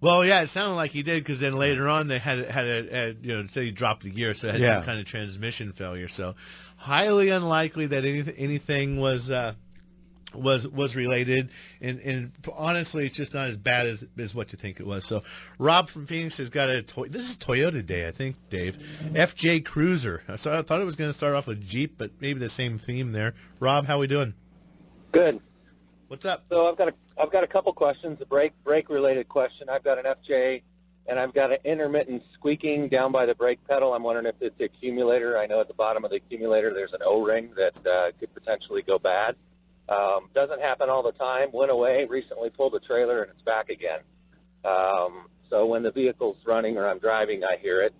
B: Well, yeah, it sounded like he did, because then later on they had say he dropped the gear, so it had some kind of transmission failure. So highly unlikely that anything was related, and honestly, it's just not as bad as what you think it was. So Rob from Phoenix has got this is Toyota Day, I think, Dave. FJ Cruiser. So I thought it was going to start off with Jeep, but maybe the same theme there. Rob, how we doing?
R: Good.
B: What's up?
R: So I've got a couple questions. A brake related question. I've got an FJ, and I've got an intermittent squeaking down by the brake pedal. I'm wondering if it's the accumulator. I know at the bottom of the accumulator there's an O-ring that could potentially go bad. Doesn't happen all the time. Went away, recently pulled the trailer, and it's back again. So when the vehicle's running or I'm driving, I hear it.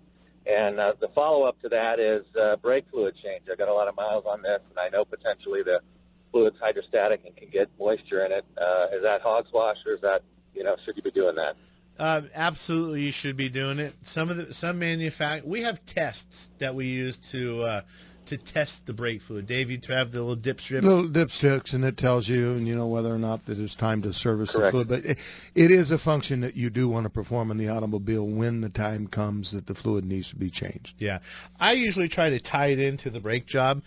R: And the follow-up to that is brake fluid change. I've got a lot of miles on this, and I know potentially the fluid's hydrostatic and can get moisture in it. Is that hog's wash, or is that, should you be doing that?
B: Absolutely, you should be doing it. We have tests that we use to test the brake fluid. Dave, you have the little dip strip.
C: Little dipsticks, and it tells you, whether or not that it's time to service the fluid. But it is a function that you do want to perform in the automobile when the time comes that the fluid needs to be changed.
B: Yeah. I usually try to tie it into the brake job.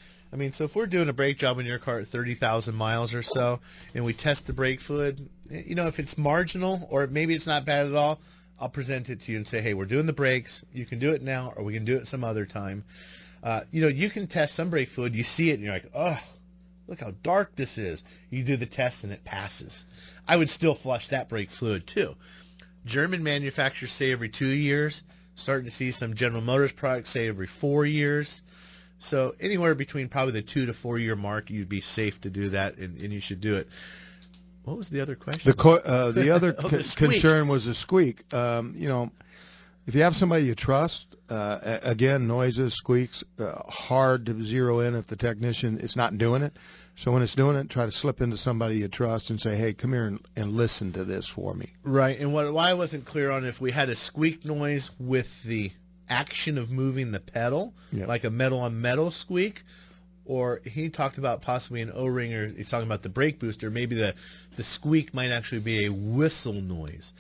B: So if we're doing a brake job in your car at 30,000 miles or so, and we test the brake fluid, if it's marginal or maybe it's not bad at all, I'll present it to you and say, hey, we're doing the brakes. You can do it now, or we can do it some other time. You can test some brake fluid. You see it, and you're like, oh, look how dark this is. You do the test, and it passes. I would still flush that brake fluid, too. German manufacturers say every 2 years. Starting to see some General Motors products say every 4 years. So anywhere between probably the 2 to 4 year mark, you'd be safe to do that, and you should do it. What was the other question?
C: The other concern was the squeak. If you have somebody you trust, again, noises, squeaks, hard to zero in if the technician is not doing it. So when it's doing it, try to slip into somebody you trust and say, hey, come here and listen to this for me.
B: Right, and why I wasn't clear on if we had a squeak noise with the action of moving the pedal, like a metal-on-metal squeak, or he talked about possibly an O-ring, or he's talking about the brake booster. Maybe the squeak might actually be a whistle noise.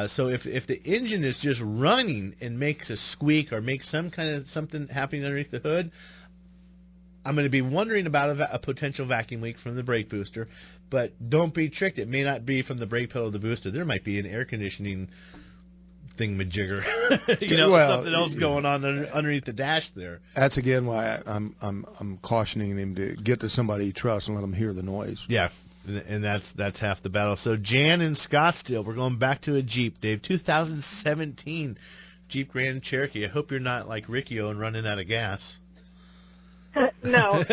B: So if the engine is just running and makes a squeak or makes some kind of something happening underneath the hood, I'm going to be wondering about a potential vacuum leak from the brake booster. But don't be tricked. It may not be from the brake pedal of the booster. There might be an air conditioning thingamajigger, something else going on underneath the dash there.
C: That's again why I'm cautioning him to get to somebody he trusts and let him hear the noise.
B: Yeah, and that's half the battle. So Jan in Scottsdale, we're going back to a Jeep, Dave. 2017 Jeep Grand Cherokee. I hope you're not like Riccio and running out of gas.
S: No.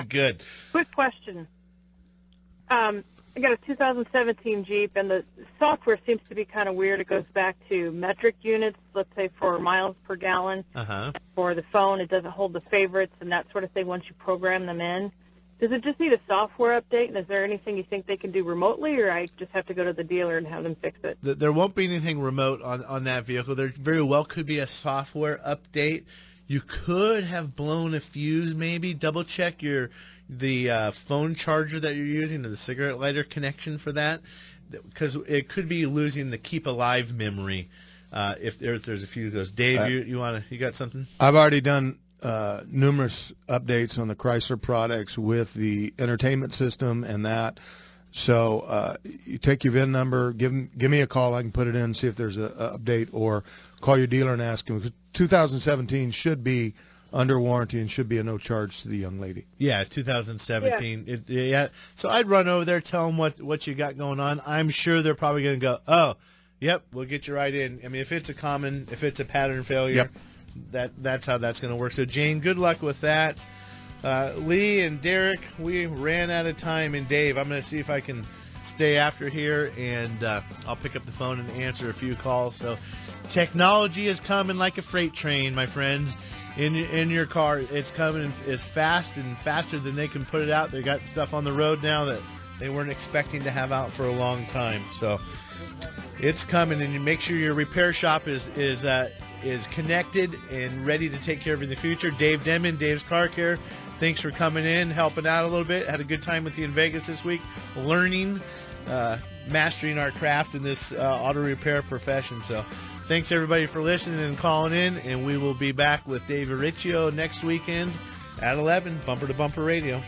B: Good.
S: Quick question. I got a 2017 Jeep, and the software seems to be kind of weird. It goes back to metric units, let's say for miles per gallon. For the phone, it doesn't hold the favorites and that sort of thing once you program them in. Does it just need a software update, and is there anything you think they can do remotely, or I just have to go to the dealer and have them fix it?
B: There won't be anything remote on that vehicle. There very well could be a software update. You could have blown a fuse, maybe. Double check the phone charger that you're using, or the cigarette lighter connection for that, because it could be losing the keep alive memory if there's a fuse goes. Dave, you got something?
C: I've already done numerous updates on the Chrysler products with the entertainment system and that. So you take your VIN number, give me a call. I can put it in, see if there's an update, or call your dealer and ask him. 2017 should be under warranty and should be a no charge to the young lady.
B: Yeah, 2017. Yeah. So I'd run over there, tell them what you got going on. I'm sure they're probably going to go, oh, yep, we'll get you right in. I mean, if it's a pattern failure, that's how that's going to work. So Jane, good luck with that. Lee and Derek, we ran out of time, and Dave, I'm going to see if I can stay after here, and I'll pick up the phone and answer a few calls. So technology is coming like a freight train, my friends. In your car, it's coming as fast and faster than they can put it out. They got stuff on the road now that they weren't expecting to have out for a long time. So it's coming, and you make sure your repair shop is connected and ready to take care of you in the future. Dave Denmon, Dave's Car Care, thanks for coming in, helping out a little bit. Had a good time with you in Vegas this week, learning, mastering our craft in this auto repair profession. So thanks, everybody, for listening and calling in, and we will be back with Dave Riccio next weekend at 11, Bumper to Bumper Radio.